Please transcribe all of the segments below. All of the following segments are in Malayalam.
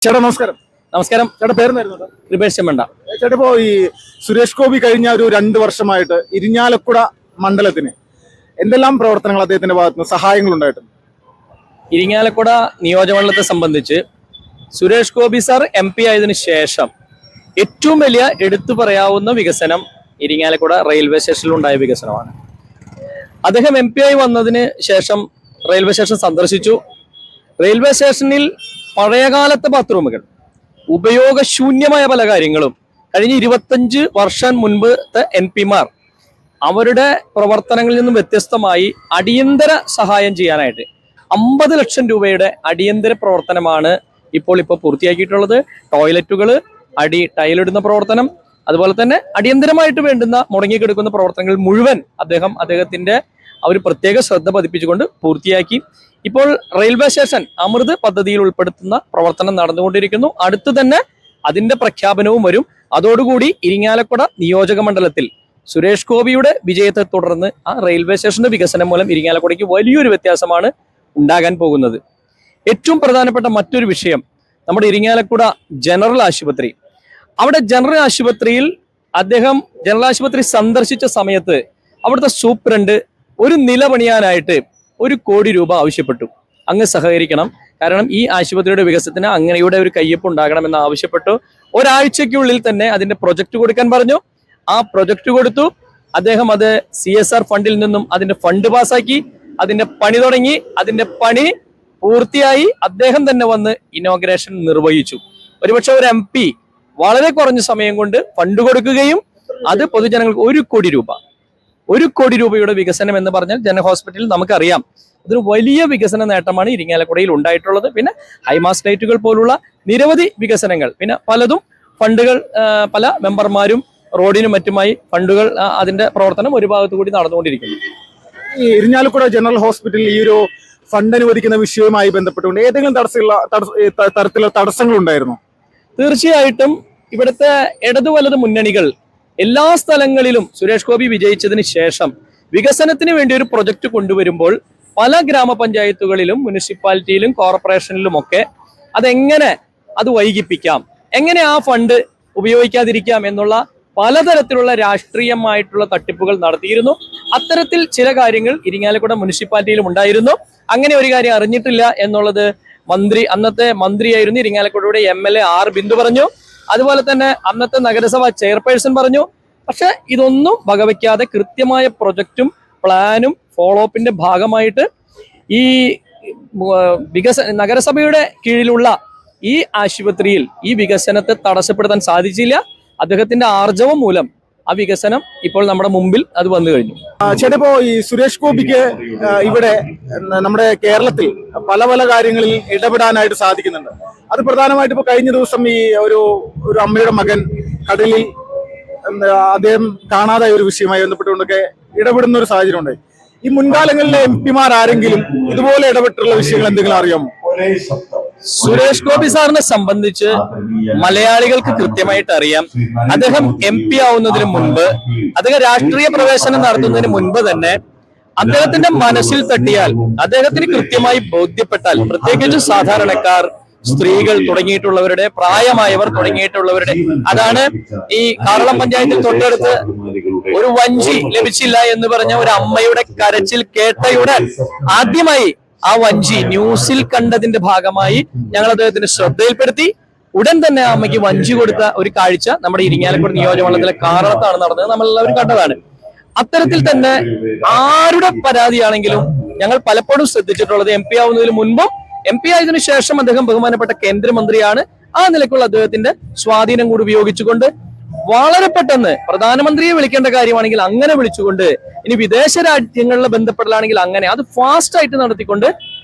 ചേട്ടാ നമസ്കാരം. നമസ്കാരം. ചേട്ടാ പേരെന്നായിരുന്നു? കൃപേഷ് ചെമ്മണ്ട. ചേട്ടാ ഇപ്പോ ഈ സുരേഷ് ഗോപി കഴിഞ്ഞ ഒരു 2 വർഷമായിട്ട് ഇരിഞ്ഞാലക്കുട മണ്ഡലത്തിന് എന്തെല്ലാം പ്രവർത്തനങ്ങൾ അദ്ദേഹത്തിന്റെ ഭാഗത്തുനിന്ന് സഹായങ്ങൾ ഉണ്ടായിട്ടുണ്ട്? ഇരിങ്ങാലക്കുട നിയോജകമണ്ഡലത്തെ സംബന്ധിച്ച് സുരേഷ് ഗോപി സാർ MP ആയതിനു ശേഷം ഏറ്റവും വലിയ എടുത്തു പറയാവുന്ന വികസനം ഇരിങ്ങാലക്കുട റെയിൽവേ സ്റ്റേഷനിൽ ഉണ്ടായ വികസനമാണ്. അദ്ദേഹം MP ആയി വന്നതിന് ശേഷം റെയിൽവേ സ്റ്റേഷൻ സന്ദർശിച്ചു. റെയിൽവേ സ്റ്റേഷനിൽ പഴയകാലത്തെ ബാത്റൂമുകൾ, ഉപയോഗശൂന്യമായ പല കാര്യങ്ങളും കഴിഞ്ഞ 25 വർഷം മുൻപത്തെ MP-മാർ അവരുടെ പ്രവർത്തനങ്ങളിൽ നിന്നും വ്യത്യസ്തമായി അടിയന്തര സഹായം ചെയ്യാനായിട്ട് 50 ലക്ഷം രൂപയുടെ അടിയന്തര പ്രവർത്തനമാണ് ഇപ്പോൾ പൂർത്തിയാക്കിയിട്ടുള്ളത്. ടോയ്ലറ്റുകൾ, ടൈലിടുന്ന പ്രവർത്തനം, അതുപോലെ തന്നെ അടിയന്തരമായിട്ട് വേണ്ടുന്ന മുടങ്ങിക്കിടക്കുന്ന പ്രവർത്തനങ്ങൾ മുഴുവൻ അദ്ദേഹത്തിന്റെ ഒരു പ്രത്യേക ശ്രദ്ധ പതിപ്പിച്ചുകൊണ്ട് പൂർത്തിയാക്കി. ഇപ്പോൾ റെയിൽവേ സ്റ്റേഷൻ അമൃത് പദ്ധതിയിൽ ഉൾപ്പെടുത്തുന്ന പ്രവർത്തനം നടന്നുകൊണ്ടിരിക്കുന്നു. അടുത്തു തന്നെ അതിന്റെ പ്രഖ്യാപനവും വരും. അതോടുകൂടി ഇരിങ്ങാലക്കുട നിയോജക മണ്ഡലത്തിൽ സുരേഷ് ഗോപിയുടെ വിജയത്തെ തുടർന്ന് ആ റെയിൽവേ സ്റ്റേഷന്റെ വികസനം മൂലം ഇരിങ്ങാലക്കുടയ്ക്ക് വലിയൊരു വ്യത്യാസമാണ് ഉണ്ടാകാൻ പോകുന്നത്. ഏറ്റവും പ്രധാനപ്പെട്ട മറ്റൊരു വിഷയം നമ്മുടെ ഇരിങ്ങാലക്കുട ജനറൽ ആശുപത്രി. അവിടെ ജനറൽ ആശുപത്രിയിൽ അദ്ദേഹം ജനറൽ ആശുപത്രി സന്ദർശിച്ച സമയത്ത് അവിടുത്തെ സൂപ്രണ്ട് ഒരു നില പണിയാനായിട്ട് 1 കോടി രൂപ ആവശ്യപ്പെട്ടു. അങ്ങ് സഹകരിക്കണം, കാരണം ഈ ആശുപത്രിയുടെ വികസനത്തിന് അങ്ങനെയുടെ ഒരു കയ്യൊപ്പ് ഉണ്ടാകണമെന്ന് ആവശ്യപ്പെട്ടു. ഒരാഴ്ചയ്ക്കുള്ളിൽ തന്നെ അതിന്റെ പ്രൊജക്ട് കൊടുക്കാൻ പറഞ്ഞു. ആ പ്രൊജക്ട് കൊടുത്തു. അദ്ദേഹം അത് CSR ഫണ്ടിൽ നിന്നും അതിന്റെ ഫണ്ട് പാസാക്കി, അതിന്റെ പണി തുടങ്ങി. അതിന്റെ പണി പൂർത്തിയായി അദ്ദേഹം തന്നെ വന്ന് ഇനോഗ്രേഷൻ നിർവഹിച്ചു. ഒരുപക്ഷെ ഒരു MP വളരെ കുറഞ്ഞ സമയം കൊണ്ട് ഫണ്ട് കൊടുക്കുകയും അത് പൊതുജനങ്ങൾക്ക് 1 കോടി രൂപയുടെ വികസനം എന്ന് പറഞ്ഞാൽ ജന ഹോസ്പിറ്റലിൽ നമുക്കറിയാം അതൊരു വലിയ വികസന നേട്ടമാണ് ഇരിങ്ങാലക്കുടയിൽ ഉണ്ടായിട്ടുള്ളത്. പിന്നെ ഹൈമാസ് ലൈറ്റുകൾ പോലുള്ള നിരവധി വികസനങ്ങൾ, പിന്നെ പലതും ഫണ്ടുകൾ പല മെമ്പർമാരും റോഡിനും മറ്റുമായി ഫണ്ടുകൾ അതിന്റെ പ്രവർത്തനം ഒരു ഭാഗത്തു കൂടി നടന്നുകൊണ്ടിരിക്കുന്നു. ഈ ഇരിഞ്ഞാലക്കുട ജനറൽ ഹോസ്പിറ്റലിൽ ഈ ഒരു ഫണ്ട് അനുവദിക്കുന്ന വിഷയവുമായി ബന്ധപ്പെട്ടുകൊണ്ട് ഏതെങ്കിലും തരത്തിലുള്ള തടസ്സങ്ങൾ ഉണ്ടായിരുന്നു? തീർച്ചയായിട്ടും ഇവിടുത്തെ ഇടതു വലത് മുന്നണികൾ എല്ലാ സ്ഥലങ്ങളിലും സുരേഷ് ഗോപി വിജയിച്ചതിന് ശേഷം വികസനത്തിന് വേണ്ടി ഒരു പ്രൊജക്ട് കൊണ്ടുവരുമ്പോൾ പല ഗ്രാമപഞ്ചായത്തുകളിലും മുനിസിപ്പാലിറ്റിയിലും കോർപ്പറേഷനിലുമൊക്കെ അതെങ്ങനെ അത് വൈകിപ്പിക്കാം, എങ്ങനെ ആ ഫണ്ട് ഉപയോഗിക്കാതിരിക്കാം എന്നുള്ള പലതരത്തിലുള്ള രാഷ്ട്രീയമായിട്ടുള്ള തട്ടിപ്പുകൾ നടത്തിയിരുന്നു. അത്തരത്തിൽ ചില കാര്യങ്ങൾ ഇരിങ്ങാലക്കുട മുനിസിപ്പാലിറ്റിയിലും ഉണ്ടായിരുന്നു. അങ്ങനെ ഒരു കാര്യം അറിഞ്ഞിട്ടില്ല എന്നുള്ളത് അന്നത്തെ മന്ത്രിയായിരുന്നു ഇരിങ്ങാലക്കുടയുടെ MLA R ബിന്ദു പറഞ്ഞു. അതുപോലെ തന്നെ അന്നത്തെ നഗരസഭ ചെയർപേഴ്സൺ പറഞ്ഞു. പക്ഷെ ഇതൊന്നും വകവയ്ക്കാതെ കൃത്യമായ പ്രൊജക്റ്റും പ്ലാനും ഫോളോ അപ്പിന്റെ ഭാഗമായിട്ട് ഈ നഗരസഭയുടെ കീഴിലുള്ള ഈ ആശുപത്രിയിൽ ഈ വികസനത്തെ തടസ്സപ്പെടുത്താൻ സാധിച്ചില്ല. അദ്ദേഹത്തിന്റെ ആർജവം മൂലം ആ വികസനം ഇപ്പോൾ നമ്മുടെ മുമ്പിൽ അത് വന്നു കഴിഞ്ഞു. ചേട്ടപ്പോ ഈ സുരേഷ് ഗോപിക്ക് ഇവിടെ നമ്മുടെ കേരളത്തിൽ പല പല കാര്യങ്ങളിൽ ഇടപെടാനായിട്ട് സാധിക്കുന്നുണ്ട്. അത് പ്രധാനമായിട്ട് ഇപ്പൊ കഴിഞ്ഞ ദിവസം ഈ ഒരു അമ്മയുടെ മകൻ കടലിൽ അദ്ദേഹം കാണാതായ ഒരു വിഷയവുമായി ബന്ധപ്പെട്ടുകൊണ്ടൊക്കെ ഇടപെടുന്ന ഒരു സാഹചര്യം ഉണ്ടായി. ഈ മുൻകാലങ്ങളിലെ MP-മാർ ആരെങ്കിലും ഇതുപോലെ ഇടപെട്ടുള്ള വിഷയങ്ങൾ എന്തെങ്കിലും അറിയാമോ? സുരേഷ് ഗോപി സാറിനെ സംബന്ധിച്ച് മലയാളികൾക്ക് കൃത്യമായിട്ട് അറിയാം. അദ്ദേഹം MP ആവുന്നതിന് മുൻപ്, അദ്ദേഹം രാഷ്ട്രീയ പ്രവേശനം നടത്തുന്നതിന് മുൻപ് തന്നെ അദ്ദേഹത്തിന്റെ മനസ്സിൽ തട്ടിയാൽ, അദ്ദേഹത്തിന് കൃത്യമായി ബോധ്യപ്പെട്ടാൽ, പ്രത്യേകിച്ച് സാധാരണക്കാർ, സ്ത്രീകൾ തുടങ്ങിയിട്ടുള്ളവരുടെ, പ്രായമായവർ തുടങ്ങിയിട്ടുള്ളവരുടെ, അതാണ് ഈ കാറളം പഞ്ചായത്തിൽ തൊട്ടടുത്ത് ഒരു വഞ്ചി ലഭിച്ചില്ല എന്ന് പറഞ്ഞ ഒരു അമ്മയുടെ കരച്ചിൽ കേട്ടയുടൻ ആദ്യമായി ആ വഞ്ചി ന്യൂസിൽ കണ്ടതിന്റെ ഭാഗമായി ഞങ്ങൾ അദ്ദേഹത്തിന് ശ്രദ്ധയിൽപ്പെടുത്തി. ഉടൻ തന്നെ ആ അമ്മയ്ക്ക് വഞ്ചി കൊടുത്ത ഒരു കാഴ്ച നമ്മുടെ ഇരിങ്ങാലക്കുട നിയോജകമണ്ഡലത്തിലെ കാറളത്താണ് നടന്നത്. നമ്മളെല്ലാവരും കണ്ടതാണ്. അത്തരത്തിൽ തന്നെ ആരുടെ പരാതിയാണെങ്കിലും ഞങ്ങൾ പലപ്പോഴും ശ്രദ്ധിച്ചിട്ടുള്ളത് MP ആവുന്നതിന് മുൻപും MP ആയതിനു ശേഷം അദ്ദേഹം ബഹുമാനപ്പെട്ട കേന്ദ്രമന്ത്രിയാണ്. ആ നിലയ്ക്കുള്ള അദ്ദേഹത്തിന്റെ സ്വാധീനം കൂടി ഉപയോഗിച്ചുകൊണ്ട് വളരെ പെട്ടെന്ന് പ്രധാനമന്ത്രിയെ വിളിക്കേണ്ട കാര്യമാണെങ്കിൽ അങ്ങനെ വിളിച്ചുകൊണ്ട്, ഇനി വിദേശ രാജ്യങ്ങളിലെ ബന്ധപ്പെടലാണെങ്കിൽ അങ്ങനെ അത് ഫാസ്റ്റ് ആയിട്ട് നടത്തിക്കൊണ്ട്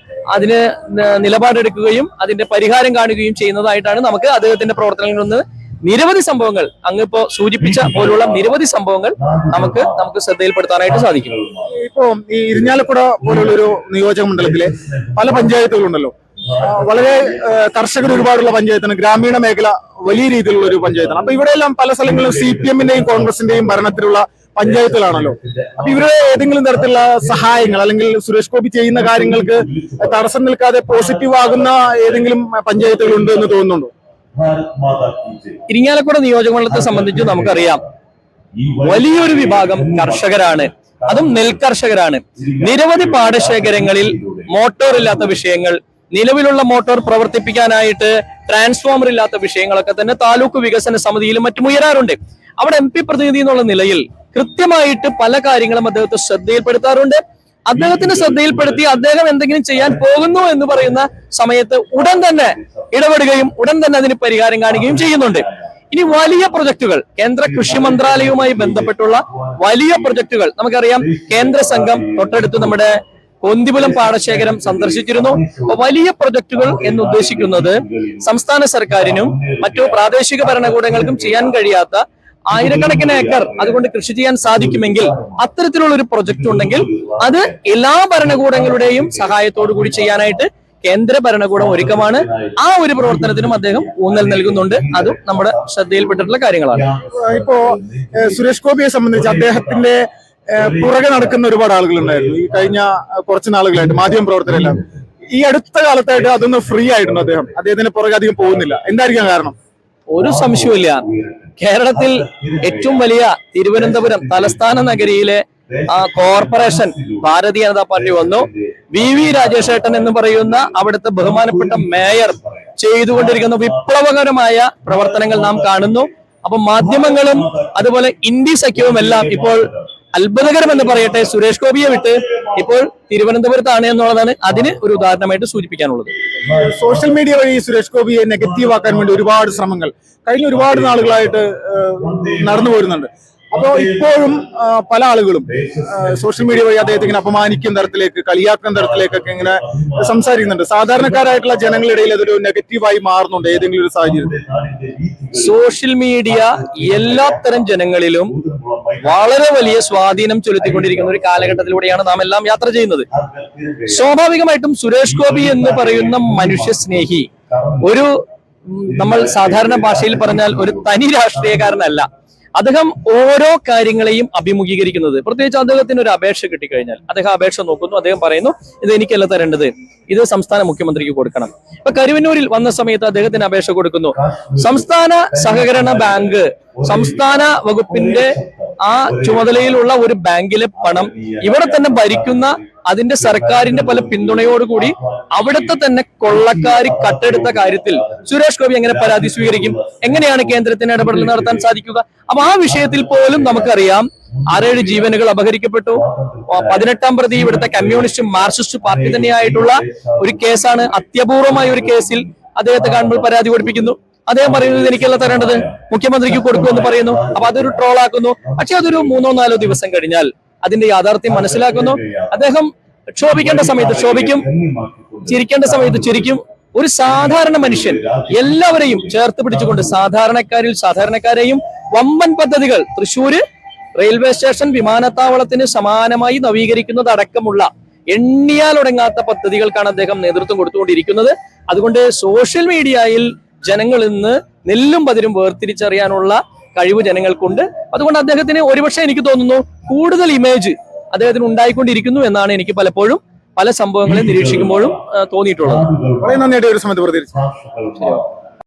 അതിന് നിലപാടെടുക്കുകയും അതിന്റെ പരിഹാരം കാണുകയും ചെയ്യുന്നതായിട്ടാണ് നമുക്ക് അദ്ദേഹത്തിന്റെ പ്രവർത്തനങ്ങളിൽ നിന്ന് നിരവധി സംഭവങ്ങൾ, അങ്ങിപ്പോ സൂചിപ്പിച്ച പോലുള്ള നിരവധി സംഭവങ്ങൾ നമുക്ക് ശ്രദ്ധയിൽപ്പെടുത്താനായിട്ട് സാധിക്കും. ഇപ്പോ ഈ ഇരിഞ്ഞാലക്കുട പോലുള്ള ഒരു നിയോജക മണ്ഡലത്തിലെ പല പഞ്ചായത്തുകളുണ്ടല്ലോ, വളരെ കർഷകർ ഒരുപാടുള്ള പഞ്ചായത്താണ്, ഗ്രാമീണ മേഖല വലിയ രീതിയിലുള്ള ഒരു പഞ്ചായത്താണ്. അപ്പൊ ഇവിടെയെല്ലാം പല സ്ഥലങ്ങളിലും CPM-ന്റെയും കോൺഗ്രസിന്റെയും ഭരണത്തിലുള്ള പഞ്ചായത്തുകളാണല്ലോ. അപ്പൊ ഇവരുടെ ഏതെങ്കിലും തരത്തിലുള്ള സഹായങ്ങൾ അല്ലെങ്കിൽ സുരേഷ് ഗോപി ചെയ്യുന്ന കാര്യങ്ങൾക്ക് തടസ്സം നിൽക്കാതെ പോസിറ്റീവ് ആകുന്ന ഏതെങ്കിലും പഞ്ചായത്തുകൾ ഉണ്ട് എന്ന് തോന്നുന്നുണ്ടോ? ഇരിങ്ങാലക്കുട നിയോജകമണ്ഡലത്തെ സംബന്ധിച്ച് നമുക്കറിയാം, വലിയൊരു വിഭാഗം കർഷകരാണ്, അതും നെൽകർഷകരാണ്. നിരവധി പാടശേഖരങ്ങളിൽ മോട്ടോർ ഇല്ലാത്ത വിഷയങ്ങൾ, നിലവിലുള്ള മോട്ടോർ പ്രവർത്തിപ്പിക്കാനായിട്ട് ട്രാൻസ്ഫോമർ ഇല്ലാത്ത വിഷയങ്ങളൊക്കെ തന്നെ താലൂക്ക് വികസന സമിതിയിലും മറ്റും ഉയരാറുണ്ട്. അവിടെ MP പ്രതിനിധി എന്നുള്ള നിലയിൽ കൃത്യമായിട്ട് പല കാര്യങ്ങളും അദ്ദേഹത്തെ ശ്രദ്ധയിൽപ്പെടുത്താറുണ്ട്. അദ്ദേഹത്തിന് ശ്രദ്ധയിൽപ്പെടുത്തി അദ്ദേഹം എന്തെങ്കിലും ചെയ്യാൻ പോകുന്നു എന്ന് പറയുന്ന സമയത്ത് ഉടൻ തന്നെ ഇടപെടുകയും ഉടൻ തന്നെ അതിന് പരിഹാരം കാണുകയും ചെയ്യുന്നുണ്ട്. ഇനി വലിയ പ്രൊജക്ടുകൾ, കേന്ദ്ര കൃഷി മന്ത്രാലയവുമായി ബന്ധപ്പെട്ടുള്ള വലിയ പ്രൊജക്ടുകൾ നമുക്കറിയാം. കേന്ദ്ര സംഘം തൊട്ടടുത്ത് നമ്മുടെ കൊന്തിപുലം പാടശേഖരം സന്ദർശിച്ചിരുന്നു. വലിയ പ്രൊജക്ടുകൾ എന്ന് ഉദ്ദേശിക്കുന്നത് സംസ്ഥാന സർക്കാരിനും മറ്റു പ്രാദേശിക ഭരണകൂടങ്ങൾക്കും ചെയ്യാൻ കഴിയാത്ത ആയിരക്കണക്കിന് ഏക്കർ അതുകൊണ്ട് കൃഷി ചെയ്യാൻ സാധിക്കുമെങ്കിൽ അത്തരത്തിലുള്ള ഒരു പ്രൊജക്ട് ഉണ്ടെങ്കിൽ അത് എല്ലാ ഭരണകൂടങ്ങളുടെയും സഹായത്തോടു കൂടി ചെയ്യാനായിട്ട് കേന്ദ്ര ഭരണകൂടം ഒരുക്കമാണ്. ആ ഒരു പ്രവർത്തനത്തിനും അദ്ദേഹം ഊന്നൽ നൽകുന്നുണ്ട്. അതും നമ്മുടെ ശ്രദ്ധയിൽപ്പെട്ടിട്ടുള്ള കാര്യങ്ങളാണ്. ഇപ്പോ സുരേഷ് ഗോപിയെ സംബന്ധിച്ച് അദ്ദേഹത്തിന്റെ പുറകെ നടക്കുന്ന ഒരുപാട് ആളുകളുണ്ടായിരുന്നു ഈ കഴിഞ്ഞ കുറച്ച് നാളുകളായിട്ട്, മാധ്യമ പ്രവർത്തകരെല്ലാം. ഈ അടുത്ത കാലത്തായിട്ട് അതൊന്ന് ഫ്രീ ആയിട്ടുണ്ട്. അദ്ദേഹത്തിന്റെ പുറകെ അധികം പോകുന്നില്ല. എന്തായിരിക്കാം കാരണം? ഒരു സംശയവുമില്ല, കേരളത്തിൽ ഏറ്റവും വലിയ തിരുവനന്തപുരം തലസ്ഥാന നഗരിയിലെ കോർപ്പറേഷൻ ഭാരതീയ ജനതാ പാർട്ടി വന്നു. VV രാജേഷേട്ടൻ എന്ന് പറയുന്ന അവിടുത്തെ ബഹുമാനപ്പെട്ട മേയർ ചെയ്തുകൊണ്ടിരിക്കുന്ന വിപ്ലവകരമായ പ്രവർത്തനങ്ങൾ നാം കാണുന്നു. അപ്പൊ മാധ്യമങ്ങളും അതുപോലെ ഇന്ത്യ സഖ്യവും എല്ലാം ഇപ്പോൾ അത്ഭുതകരം എന്ന് പറയട്ടെ, സുരേഷ് ഗോപിയെ വിട്ട് ഇപ്പോൾ തിരുവനന്തപുരത്താണ് എന്നുള്ളതാണ് അതിന് ഒരു ഉദാഹരണമായിട്ട് സൂചിപ്പിക്കാനുള്ളത്. സോഷ്യൽ മീഡിയ വഴി സുരേഷ് ഗോപിയെ നെഗറ്റീവ് ആക്കാൻ വേണ്ടി ഒരുപാട് ശ്രമങ്ങൾ കഴിഞ്ഞ ഒരുപാട് നാളുകളായിട്ട് നടന്നു പോരുന്നുണ്ട്. അപ്പോൾ ഇപ്പോഴും പല ആളുകളും സോഷ്യൽ മീഡിയ വഴി അദ്ദേഹത്തെ ഇങ്ങനെ അപമാനിക്കുന്ന തരത്തിലേക്ക്, കളിയാക്കുന്ന തരത്തിലേക്കൊക്കെ ഇങ്ങനെ സംസാരിക്കുന്നുണ്ട്. സാധാരണക്കാരായിട്ടുള്ള ജനങ്ങളിടയിൽ അതൊരു നെഗറ്റീവായി മാറുന്നുണ്ട് ഏതെങ്കിലും ഒരു സാഹചര്യത്തിൽ? സോഷ്യൽ മീഡിയ എല്ലാത്തരം ജനങ്ങളിലും വളരെ വലിയ സ്വാധീനം ചെലുത്തിക്കൊണ്ടിരിക്കുന്ന ഒരു കാലഘട്ടത്തിലൂടെയാണ് നാം എല്ലാം യാത്ര ചെയ്യുന്നത്. സ്വാഭാവികമായിട്ടും സുരേഷ് ഗോപി എന്ന് പറയുന്ന മനുഷ്യ സ്നേഹി ഒരു നമ്മൾ സാധാരണ ഭാഷയിൽ പറഞ്ഞാൽ ഒരു തനി രാഷ്ട്രീയക്കാരനല്ല. അദ്ദേഹം ഓരോ കാര്യങ്ങളെയും അഭിമുഖീകരിക്കുന്നത്, പ്രത്യേകിച്ച് അദ്ദേഹത്തിന് ഒരു അപേക്ഷ കിട്ടിക്കഴിഞ്ഞാൽ അദ്ദേഹം അപേക്ഷ നോക്കുന്നു, അദ്ദേഹം പറയുന്നു ഇത് എനിക്കല്ല തരേണ്ടത്, ഇത് സംസ്ഥാന മുഖ്യമന്ത്രിക്ക് കൊടുക്കണം. ഇപ്പൊ കരുവന്നൂരിൽ വന്ന സമയത്ത് അദ്ദേഹത്തിന് അപേക്ഷ കൊടുക്കുന്നു. സംസ്ഥാന സഹകരണ ബാങ്ക്, സംസ്ഥാന വകുപ്പിന്റെ ആ ചുമതലയിലുള്ള ഒരു ബാങ്കിലെ പണം ഇവിടെ തന്നെ ഭരിക്കുന്ന അതിന്റെ സർക്കാരിന്റെ പല പിന്തുണയോടുകൂടി അവിടുത്തെ തന്നെ കൊള്ളക്കാരി കട്ടെടുത്ത കാര്യത്തിൽ സുരേഷ് ഗോപി എങ്ങനെ പരാതി സ്വീകരിക്കും? എങ്ങനെയാണ് കേന്ദ്രത്തിന് ഇടപെടൽ നടത്താൻ സാധിക്കുക? അപ്പൊ ആ വിഷയത്തിൽ പോലും നമുക്കറിയാം 6-7 ജീവനുകൾ അപഹരിക്കപ്പെട്ടു. 18-ാം പ്രതി ഇവിടുത്തെ കമ്മ്യൂണിസ്റ്റ് മാർക്സിസ്റ്റ് പാർട്ടി തന്നെയായിട്ടുള്ള ഒരു കേസാണ്. അത്യപൂർവമായ ഒരു കേസിൽ അദ്ദേഹത്തെ കാണുമ്പോൾ പരാതി കൊടുപ്പിക്കുന്നു. അദ്ദേഹം പറയുന്നത് എനിക്കല്ല തരേണ്ടത്, മുഖ്യമന്ത്രിക്ക് കൊടുക്കുമെന്ന് പറയുന്നു. അപ്പൊ അതൊരു ട്രോളാക്കുന്നു. പക്ഷെ അതൊരു 3-4 ദിവസം കഴിഞ്ഞാൽ അതിന്റെ യാഥാർത്ഥ്യം മനസ്സിലാക്കുന്നു. അദ്ദേഹം ക്ഷോഭിക്കേണ്ട സമയത്ത് ക്ഷോഭിക്കും, ചിരിക്കേണ്ട സമയത്ത് ചിരിക്കും. ഒരു സാധാരണ മനുഷ്യൻ എല്ലാവരെയും ചേർത്ത് പിടിച്ചുകൊണ്ട് സാധാരണക്കാരെയും വമ്പൻ പദ്ധതികൾ തൃശ്ശൂര് റെയിൽവേ സ്റ്റേഷൻ വിമാനത്താവളത്തിന് സമാനമായി നവീകരിക്കുന്നതടക്കമുള്ള എണ്ണിയാലൊടങ്ങാത്ത പദ്ധതികൾക്കാണ് അദ്ദേഹം നേതൃത്വം കൊടുത്തുകൊണ്ടിരിക്കുന്നത്. അതുകൊണ്ട് സോഷ്യൽ മീഡിയയിൽ ജനങ്ങൾ ഇന്ന് നെല്ലും പതിരും വേർതിരിച്ചറിയാനുള്ള കഴിവ് ജനങ്ങൾക്കുണ്ട്. അതുകൊണ്ട് അദ്ദേഹത്തിന് ഒരുപക്ഷെ എനിക്ക് തോന്നുന്നു കൂടുതൽ ഇമേജ് അദ്ദേഹത്തിന് ഉണ്ടായിക്കൊണ്ടിരിക്കുന്നു എന്നാണ് എനിക്ക് പലപ്പോഴും പല സംഭവങ്ങളെ നിരീക്ഷിക്കുമ്പോഴും തോന്നിയിട്ടുള്ളത്. വളരെ നന്ദിയായിട്ട് ഒരു സമയത്ത് പ്രതികരിച്ചു.